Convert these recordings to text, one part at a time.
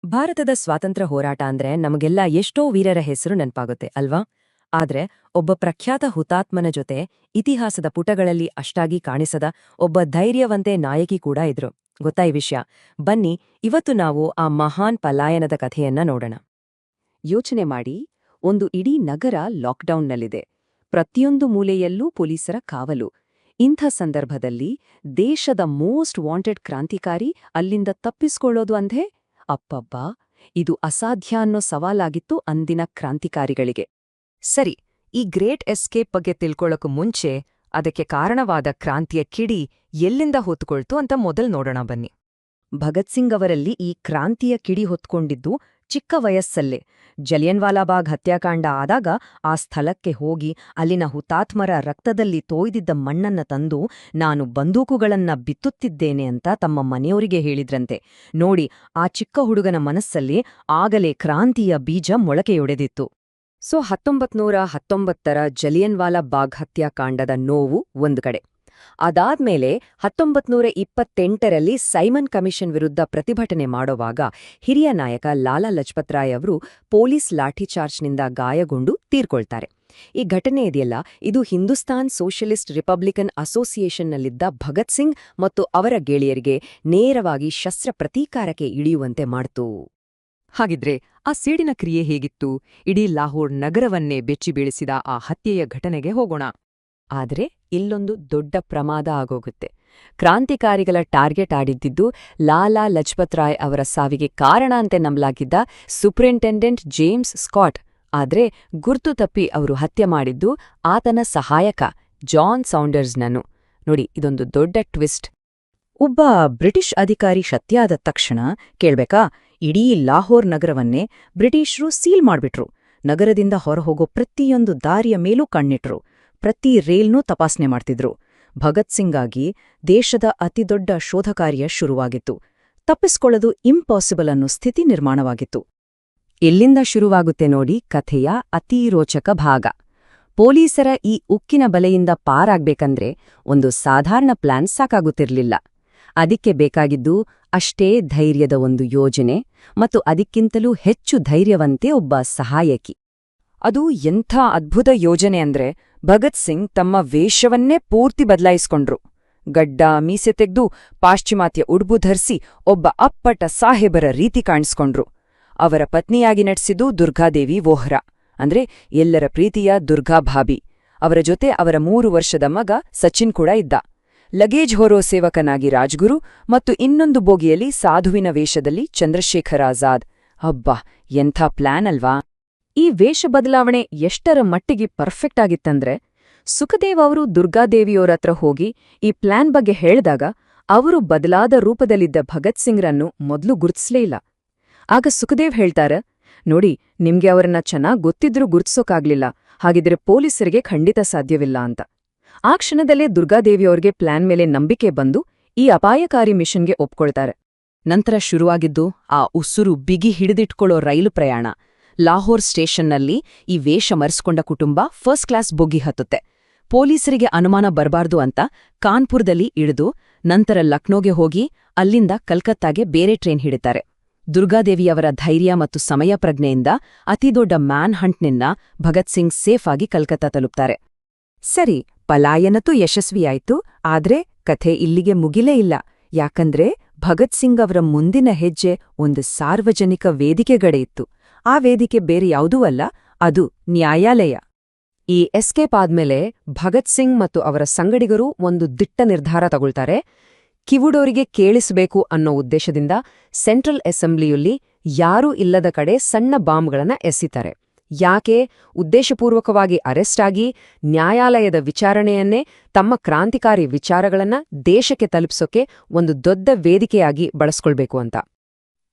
ಭಾರತದ ಸ್ವಾತಂತ್ರ್ಯ ಹೋರಾಟ ಅಂದ್ರೆ ನಮಗೆಲ್ಲ ಎಷ್ಟೋ ವೀರರ ಹೆಸರು ನೆನಪಾಗುತ್ತೆ ಅಲ್ವಾ? ಆದ್ರೆ ಒಬ್ಬ ಪ್ರಖ್ಯಾತ ಹುತಾತ್ಮನ ಜೊತೆ ಇತಿಹಾಸದ ಪುಟಗಳಲ್ಲಿ ಅಷ್ಟಾಗಿ ಕಾಣಿಸದ ಒಬ್ಬ ಧೈರ್ಯವಂತೆ ನಾಯಕಿ ಕೂಡ ಇದ್ರು. ಗೊತ್ತಾ ಈ ವಿಷಯ? ಬನ್ನಿ, ಇವತ್ತು ನಾವು ಆ ಮಹಾನ್ ಪಲಾಯನದ ಕಥೆಯನ್ನ ನೋಡೋಣ. ಯೋಚನೆ ಮಾಡಿ, ಒಂದು ಇಡೀ ನಗರ ಲಾಕ್ಡೌನ್ನಲ್ಲಿದೆ. ಪ್ರತಿಯೊಂದು ಮೂಲೆಯಲ್ಲೂ ಪೊಲೀಸರ ಕಾವಲು. ಇಂಥ ಸಂದರ್ಭದಲ್ಲಿ ದೇಶದ ಮೋಸ್ಟ್ ವಾಂಟೆಡ್ ಕ್ರಾಂತಿಕಾರಿ ಅಲ್ಲಿಂದ ತಪ್ಪಿಸ್ಕೊಳ್ಳೋದು ಅಂದೇ ಅಪ್ಪಬ್ಬಾ, ಇದು ಅಸಾಧ್ಯ ಅನ್ನೋ ಸವಾಲಾಗಿತ್ತು ಅಂದಿನ ಕ್ರಾಂತಿಕಾರಿಗಳಿಗೆ. ಸರಿ, ಈ ಗ್ರೇಟ್ ಎಸ್ಕೇಪ್ ಬಗ್ಗೆ ತಿಳ್ಕೊಳ್ಳೋಕು ಮುಂಚೆ ಅದಕ್ಕೆ ಕಾರಣವಾದ ಕ್ರಾಂತಿಯ ಕಿಡಿ ಎಲ್ಲಿಂದ ಹೊತ್ಕೊಳ್ತು ಅಂತ ಮೊದಲು ನೋಡೋಣ ಬನ್ನಿ. ಭಗತ್ ಸಿಂಗ್ ಅವರಲ್ಲಿ ಈ ಕ್ರಾಂತಿಯ ಕಿಡಿ ಹೊತ್ಕೊಂಡಿದ್ದು ಚಿಕ್ಕ ವಯಸ್ಸಲ್ಲೇ. ಜಲಿಯನ್ವಾಲಾಬಾಗ್ ಹತ್ಯಾಕಾಂಡ ಆದಾಗ ಆ ಸ್ಥಳಕ್ಕೆ ಹೋಗಿ ಅಲ್ಲಿನ ಹುತಾತ್ಮರ ರಕ್ತದಲ್ಲಿ ತೋಯ್ದಿದ್ದ ಮಣ್ಣನ್ನ ತಂದು ನಾನು ಬಂದೂಕುಗಳನ್ನ ಬಿತ್ತುತ್ತಿದ್ದೇನೆ ಅಂತ ತಮ್ಮ ಮನೆಯವರಿಗೆ ಹೇಳಿದ್ರಂತೆ. ನೋಡಿ, ಆ ಚಿಕ್ಕ ಹುಡುಗನ ಮನಸ್ಸಲ್ಲಿ ಆಗಲೇ ಕ್ರಾಂತಿಯ ಬೀಜ ಮೊಳಕೆಯೊಡೆದಿತ್ತು. 1919ರ ಜಲಿಯನ್ವಾಲಾಬಾಗ್ ಹತ್ಯಾಕಾಂಡದ ನೋವು ಒಂದು ಕಡೆ. ಅದಾದ್ಮೇಲೆ 1928ರಲ್ಲಿ ಸೈಮನ್ ಕಮಿಷನ್ ವಿರುದ್ಧ ಪ್ರತಿಭಟನೆ ಮಾಡೋವಾಗ ಹಿರಿಯ ನಾಯಕ ಲಾಲಾ ಲಜಪತ್ ರಾಯ್ ಅವರು ಪೊಲೀಸ್ ಲಾಠಿಚಾರ್ಜ್ನಿಂದ ಗಾಯಗೊಂಡು ತೀರ್ಕೊಳ್ತಾರೆ. ಈ ಘಟನೆ ಇದೆಯಲ್ಲ, ಇದು ಹಿಂದೂಸ್ತಾನ್ ಸೋಷಿಯಲಿಸ್ಟ್ ರಿಪಬ್ಲಿಕನ್ ಅಸೋಸಿಯೇಷನ್ನಲ್ಲಿದ್ದ ಭಗತ್ ಸಿಂಗ್ ಮತ್ತು ಅವರ ಗೆಳೆಯರಿಗೆ ನೇರವಾಗಿ ಶಸ್ತ್ರ ಪ್ರತೀಕಾರಕ್ಕೆ ಇಳಿಯುವಂತೆ ಮಾಡ್ತು. ಹಾಗಿದ್ರೆ ಆ ಸೇಡಿನ ಕ್ರಿಯೆ ಹೇಗಿತ್ತು? ಇಡೀ ಲಾಹೋರ್ ನಗರವನ್ನೇ ಬೆಚ್ಚಿಬೀಳಿಸಿದ ಆ ಹತ್ಯೆಯ ಘಟನೆಗೆ ಹೋಗೋಣ. ಆದ್ರೆ ಇಲ್ಲೊಂದು ದೊಡ್ಡ ಪ್ರಮಾದ ಆಗೋಗುತ್ತೆ. ಕ್ರಾಂತಿಕಾರಿಗಳ ಟಾರ್ಗೆಟ್ ಆಡಿದ್ದಿದ್ದು ಲಾಲಾ ಲಜಪತ್ ರಾಯ್ ಅವರ ಸಾವಿಗೆ ಕಾರಣ ಅಂತೆ ನಂಬಲಾಗಿದ್ದ ಸೂಪರಿಂಟೆಂಡೆಂಟ್ ಜೇಮ್ಸ್ ಸ್ಕಾಟ್. ಆದ್ರೆ ಗುರ್ತು ತಪ್ಪಿ ಅವರು ಹತ್ಯೆ ಮಾಡಿದ್ದು ಆತನ ಸಹಾಯಕ ಜಾನ್ ಸೌಂಡರ್ಸ್ನನ್ನು. ನೋಡಿ, ಇದೊಂದು ದೊಡ್ಡ ಟ್ವಿಸ್ಟ್. ಒಬ್ಬ ಬ್ರಿಟಿಷ್ ಅಧಿಕಾರಿ ಶತ್ಯಾದ ತಕ್ಷಣ ಕೇಳ್ಬೇಕಾ, ಇಡೀ ಲಾಹೋರ್ ನಗರವನ್ನೇ ಬ್ರಿಟಿಷರು ಸೀಲ್ ಮಾಡ್ಬಿಟ್ರು. ನಗರದಿಂದ ಹೊರಹೋಗೋ ಪ್ರತಿಯೊಂದು ದಾರಿಯ ಮೇಲೂ ಕಣ್ಣಿಟ್ರು. ಪ್ರತಿ ರೇಲ್ನೂ ತಪಾಸಣೆ ಮಾಡ್ತಿದ್ರು. ಭಗತ್ ಸಿಂಗಾಗಿ ದೇಶದ ಅತಿದೊಡ್ಡ ಶೋಧಕಾರ್ಯ ಶುರುವಾಗಿತ್ತು. ತಪ್ಪಿಸ್ಕೊಳ್ಳೋದು ಇಂಪಾಸಿಬಲ್ ಅನ್ನೋ ಸ್ಥಿತಿ ನಿರ್ಮಾಣವಾಗಿತ್ತು. ಎಲ್ಲಿಂದ ಶುರುವಾಗುತ್ತೆ ನೋಡಿ ಕಥೆಯ ಅತೀ ರೋಚಕ ಭಾಗ. ಪೊಲೀಸರ ಈ ಉಕ್ಕಿನ ಬಲೆಯಿಂದ ಪಾರಾಗ್ಬೇಕಂದ್ರೆ ಒಂದು ಸಾಧಾರಣ ಪ್ಲಾನ್ ಸಾಕಾಗುತ್ತಿರ್ಲಿಲ್ಲ. ಅದಕ್ಕೆ ಬೇಕಾಗಿದ್ದು ಅಷ್ಟೇ ಧೈರ್ಯದ ಒಂದು ಯೋಜನೆ ಮತ್ತು ಅದಕ್ಕಿಂತಲೂ ಹೆಚ್ಚು ಧೈರ್ಯವಂತೆ ಒಬ್ಬ ಸಹಾಯಕಿ. ಅದು ಎಂಥ ಅದ್ಭುತ ಯೋಜನೆ ಅಂದ್ರೆ, ಭಗತ್ ಸಿಂಗ್ ತಮ್ಮ ವೇಷವನ್ನೇ ಪೂರ್ತಿ ಬದಲಾಯಿಸ್ಕೊಂಡ್ರು. ಗಡ್ಡ ಮೀಸೆ ತೆಗ್ದು ಪಾಶ್ಚಿಮಾತ್ಯ ಉಡುಪು ಧರಿಸಿ ಒಬ್ಬ ಅಪ್ಪಟ ಸಾಹೇಬರ ರೀತಿ ಕಾಣಿಸ್ಕೊಂಡ್ರು. ಅವರ ಪತ್ನಿಯಾಗಿ ನಟಿಸಿದ್ದು ದುರ್ಗಾದೇವಿ ವೋಹ್ರಾ, ಅಂದ್ರೆ ಎಲ್ಲರ ಪ್ರೀತಿಯ ದುರ್ಗಾಭಾಬಿ. ಅವರ ಜೊತೆ ಅವರ 3 ವರ್ಷದ ಮಗ ಸಚಿನ್ ಕೂಡ ಇದ್ದ. ಲಗೇಜ್ ಹೊರೋ ಸೇವಕನಾಗಿ ರಾಜ್ಗುರು ಮತ್ತು ಇನ್ನೊಂದು ಬೋಗಿಯಲ್ಲಿ ಸಾಧುವಿನ ವೇಷದಲ್ಲಿ ಚಂದ್ರಶೇಖರ್ ಆಜಾದ್. ಅಬ್ಬಾ, ಎಂಥ ಪ್ಲಾನ್ ಅಲ್ವಾ! ಈ ವೇಷ ಬದಲಾವಣೆ ಎಷ್ಟರ ಮಟ್ಟಿಗೆ ಪರ್ಫೆಕ್ಟ್ ಆಗಿತ್ತಂದ್ರೆ, ಸುಖದೇವ್ ಅವರು ದುರ್ಗಾದೇವಿಯೋರತ್ರ ಹೋಗಿ ಈ ಪ್ಲಾನ್ ಬಗ್ಗೆ ಹೇಳಿದಾಗ ಅವರು ಬದಲಾದ ರೂಪದಲ್ಲಿದ್ದ ಭಗತ್ ಸಿಂಗ್ರನ್ನು ಮೊದಲು ಗುರುತಿಸ್ಲೇ ಇಲ್ಲ. ಆಗ ಸುಖದೇವ್ ಹೇಳ್ತಾರ, ನೋಡಿ, ನಿಮ್ಗೆ ಅವರನ್ನ ಚೆನ್ನಾಗ್ ಗೊತ್ತಿದ್ರೂ ಗುರುತಿಸೋಕಾಗ್ಲಿಲ್ಲ, ಹಾಗಿದ್ರೆ ಪೊಲೀಸರಿಗೆ ಖಂಡಿತ ಸಾಧ್ಯವಿಲ್ಲ ಅಂತ. ಆ ಕ್ಷಣದಲ್ಲೇ ದುರ್ಗಾದೇವಿಯವ್ರಿಗೆ ಪ್ಲಾನ್ ಮೇಲೆ ನಂಬಿಕೆ ಬಂದು ಈ ಅಪಾಯಕಾರಿ ಮಿಷನ್ಗೆ ಒಪ್ಕೊಳ್ತಾರೆ. ನಂತರ ಶುರುವಾಗಿದ್ದು ಆ ಉಸುರು ಬಿಗಿ ಹಿಡಿದಿಟ್ಕೊಳ್ಳೋ ರೈಲು ಪ್ರಯಾಣ. ಲಾಹೋರ್ ಸ್ಟೇಷನ್ನಲ್ಲಿ ಈ ವೇಷ ಮರೆಸ್ಕೊಂಡ ಕುಟುಂಬ ಫಸ್ಟ್ ಕ್ಲಾಸ್ ಬೊಗ್ಗಿ ಹತ್ತುತ್ತೆ. ಪೊಲೀಸರಿಗೆ ಅನುಮಾನ ಬರಬಾರ್ದು ಅಂತ ಕಾನ್ಪುರದಲ್ಲಿ ಇಳಿದು ನಂತರ ಲಕ್ನೋಗೆ ಹೋಗಿ ಅಲ್ಲಿಂದ ಕಲ್ಕತ್ತಾಗೆ ಬೇರೆ ಟ್ರೈನ್ ಹಿಡಿತಾರೆ. ದುರ್ಗಾದೇವಿಯವರ ಧೈರ್ಯ ಮತ್ತು ಸಮಯ ಪ್ರಜ್ಞೆಯಿಂದ ಅತಿದೊಡ್ಡ ಮ್ಯಾನ್ ಹಂಟ್ನಿಂದ ಭಗತ್ ಸಿಂಗ್ ಸೇಫ್ ಆಗಿ ಕಲ್ಕತ್ತಾ ತಲುಪ್ತಾರೆ. ಸರಿ, ಪಲಾಯನತೂ ಯಶಸ್ವಿಯಾಯ್ತು. ಆದ್ರೆ ಕಥೆ ಇಲ್ಲಿಗೆ ಮುಗಿಲೇ ಇಲ್ಲ. ಯಾಕಂದ್ರೆ ಭಗತ್ ಸಿಂಗ್ ಅವರ ಮುಂದಿನ ಹೆಜ್ಜೆ ಒಂದು ಸಾರ್ವಜನಿಕ ವೇದಿಕೆಗಡೆ ಇತ್ತು. ಆ ವೇದಿಕೆ ಬೇರೆ ಯಾವುದೂ ಅಲ್ಲ, ಅದು ನ್ಯಾಯಾಲಯ. ಈ ಎಸ್ಕೇಪ್ ಆದ್ಮೇಲೆ ಭಗತ್ ಸಿಂಗ್ ಮತ್ತು ಅವರ ಸಂಗಡಿಗರು ಒಂದು ದಿಟ್ಟ ನಿರ್ಧಾರ ತಗೊಳ್ತಾರೆ. ಕಿವುಡೋರಿಗೆ ಕೇಳಿಸಬೇಕು ಅನ್ನೋ ಉದ್ದೇಶದಿಂದ ಸೆಂಟ್ರಲ್ ಅಸೆಂಬ್ಲಿಯಲ್ಲಿ ಯಾರೂ ಇಲ್ಲದ ಕಡೆ ಸಣ್ಣ ಬಾಂಬ್ಗಳನ್ನ ಎಸಿತಾರೆ. ಯಾಕೆ? ಉದ್ದೇಶಪೂರ್ವಕವಾಗಿ ಅರೆಸ್ಟ್ ಆಗಿ ನ್ಯಾಯಾಲಯದ ವಿಚಾರಣೆಯನ್ನೇ ತಮ್ಮ ಕ್ರಾಂತಿಕಾರಿ ವಿಚಾರಗಳನ್ನ ದೇಶಕ್ಕೆ ತಲುಪಿಸೋಕೆ ಒಂದು ದೊಡ್ಡ ವೇದಿಕೆಯಾಗಿ ಬಳಸ್ಕೊಳ್ಬೇಕು ಅಂತ.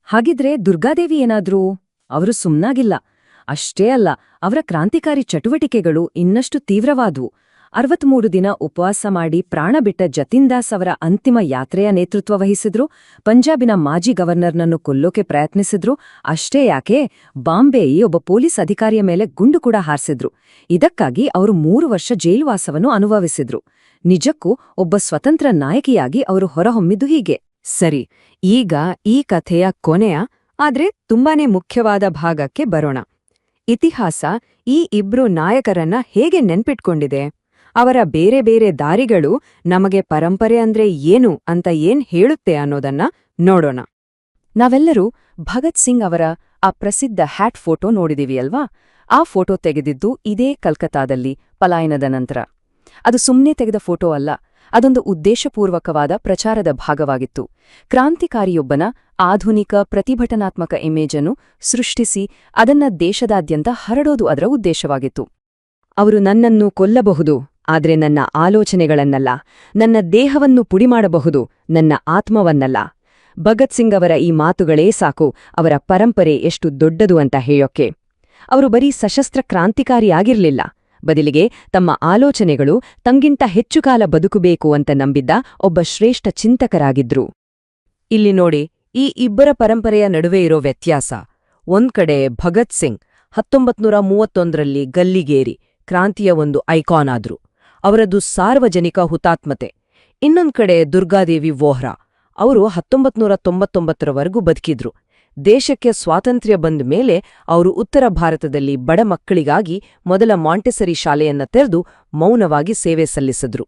ಹಾಗಿದ್ರೆ ದುರ್ಗಾದೇವಿ ಏನಾದ್ರೂ? ಅವರು ಸುಮ್ನಾಗಿಲ್ಲ. ಅಷ್ಟೇ ಅಲ್ಲ, ಅವರ ಕ್ರಾಂತಿಕಾರಿ ಚಟುವಟಿಕೆಗಳು ಇನ್ನಷ್ಟು ತೀವ್ರವಾದವು. 63 ದಿನ ಉಪವಾಸ ಮಾಡಿ ಪ್ರಾಣ ಬಿಟ್ಟ ಜತಿನ್ ದಾಸ್ ಅವರ ಅಂತಿಮ ಯಾತ್ರೆಯ ನೇತೃತ್ವ ವಹಿಸಿದ್ರು. ಪಂಜಾಬಿನ ಮಾಜಿ ಗವರ್ನರ್ನನ್ನು ಕೊಲ್ಲೋಕೆ ಪ್ರಯತ್ನಿಸಿದ್ರು. ಅಷ್ಟೇ ಯಾಕೆ, ಬಾಂಬೆಯಿ ಒಬ್ಬ ಪೊಲೀಸ್ ಅಧಿಕಾರಿಯ ಮೇಲೆ ಗುಂಡು ಕೂಡ ಹಾರಿಸಿದ್ರು. ಇದಕ್ಕಾಗಿ ಅವರು 3 ವರ್ಷ ಜೈಲುವಾಸವನ್ನು ಅನುಭವಿಸಿದ್ರು. ನಿಜಕ್ಕೂ ಒಬ್ಬ ಸ್ವತಂತ್ರ ನಾಯಕಿಯಾಗಿ ಅವರು ಹೊರಹೊಮ್ಮಿದ್ದು ಹೀಗೆ. ಸರಿ, ಈಗ ಈ ಕಥೆಯ ಕೊನೆಯ ಆದ್ರೆ ತುಂಬಾನೇ ಮುಖ್ಯವಾದ ಭಾಗಕ್ಕೆ ಬರೋಣ. ಇತಿಹಾಸ ಈ ಇಬ್ರು ನಾಯಕರನ್ನ ಹೇಗೆ ನೆನ್ಪಿಟ್ಕೊಂಡಿದೆ? ಅವರ ಬೇರೆ ಬೇರೆ ದಾರಿಗಳು ನಮಗೆ ಪರಂಪರೆ ಅಂದ್ರೆ ಏನು ಅಂತ ಏನ್ ಹೇಳುತ್ತೆ ಅನ್ನೋದನ್ನ ನೋಡೋಣ. ನಾವೆಲ್ಲರೂ ಭಗತ್ ಸಿಂಗ್ ಅವರ ಆ ಪ್ರಸಿದ್ಧ ಹ್ಯಾಟ್ ಫೋಟೋ ನೋಡಿದೀವಿ ಅಲ್ವಾ? ಆ ಫೋಟೋ ತೆಗೆದಿದ್ದು ಇದೇ ಕಲ್ಕತ್ತಾದಲ್ಲಿ ಪಲಾಯನದ ನಂತರ. ಅದು ಸುಮ್ನೆ ತೆಗೆದ ಫೋಟೋ ಅಲ್ಲ, ಅದೊಂದು ಉದ್ದೇಶಪೂರ್ವಕವಾದ ಪ್ರಚಾರದ ಭಾಗವಾಗಿತ್ತು. ಕ್ರಾಂತಿಕಾರಿಯೊಬ್ಬನ ಆಧುನಿಕ ಪ್ರತಿಭಟನಾತ್ಮಕ ಇಮೇಜನ್ನು ಸೃಷ್ಟಿಸಿ ಅದನ್ನ ದೇಶದಾದ್ಯಂತ ಹರಡೋದು ಅದರ ಉದ್ದೇಶವಾಗಿತ್ತು. ಅವರು ನನ್ನನ್ನು ಕೊಲ್ಲಬಹುದು, ಆದ್ರೆ ನನ್ನ ಆಲೋಚನೆಗಳನ್ನಲ್ಲ, ನನ್ನ ದೇಹವನ್ನು ಪುಡಿಮಾಡಬಹುದು, ನನ್ನ ಆತ್ಮವನ್ನಲ್ಲ. ಭಗತ್ ಸಿಂಗ್ ಅವರ ಈ ಮಾತುಗಳೇ ಸಾಕು ಅವರ ಪರಂಪರೆ ಎಷ್ಟು ದೊಡ್ಡದು ಅಂತ ಹೇಳೋಕ್ಕೆ. ಅವರು ಬರೀ ಸಶಸ್ತ್ರ ಕ್ರಾಂತಿಕಾರಿಯಾಗಿರ್ಲಿಲ್ಲ, ಬದಲಿಗೆ ತಮ್ಮ ಆಲೋಚನೆಗಳು ತಂಗಿಂತ ಹೆಚ್ಚು ಕಾಲ ಬದುಕಬೇಕು ಅಂತ ನಂಬಿದ್ದ ಒಬ್ಬ ಶ್ರೇಷ್ಠ ಚಿಂತಕರಾಗಿದ್ರು. ಇಲ್ಲಿ ನೋಡಿ, ಈ ಇಬ್ಬರ ಪರಂಪರೆಯ ನಡುವೆ ಇರೋ ವ್ಯತ್ಯಾಸ. ಒಂದ್ ಕಡೆ ಭಗತ್ ಸಿಂಗ್ 1931ರಲ್ಲಿ ಗಲ್ಲಿಗೇರಿ ಕ್ರಾಂತಿಯ ಒಂದು ಐಕಾನ್ ಆದ್ರು, ಅವರದು ಸಾರ್ವಜನಿಕ ಹುತಾತ್ಮತೆ. ಇನ್ನೊಂದ್ ಕಡೆ ದುರ್ಗಾದೇವಿ ವೋಹ್ರಾ, ಅವರು 1999ರವರೆಗೂ ಬದುಕಿದ್ರು. ದೇಶಕ್ಕೆ ಸ್ವಾತಂತ್ರ್ಯ ಬಂದ ಮೇಲೆ ಅವರು ಉತ್ತರ ಭಾರತದಲ್ಲಿ ಬಡ ಮಕ್ಕಳಿಗಾಗಿ ಮೊದಲ ಮಾಂಟೆಸರಿ ಶಾಲೆಯನ್ನ ತೆರೆದು ಮೌನವಾಗಿ ಸೇವೆ ಸಲ್ಲಿಸಿದ್ರು.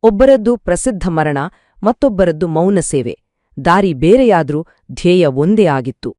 ಒಬ್ಬರದ್ದು ಪ್ರಸಿದ್ಧ ಮರಣ, ಮತ್ತೊಬ್ಬರದ್ದು ಮೌನ ಸೇವೆ. ದಾರಿ ಬೇರೆಯಾದ್ರೂ ಧ್ಯೇಯ ಒಂದೇ ಆಗಿತ್ತು.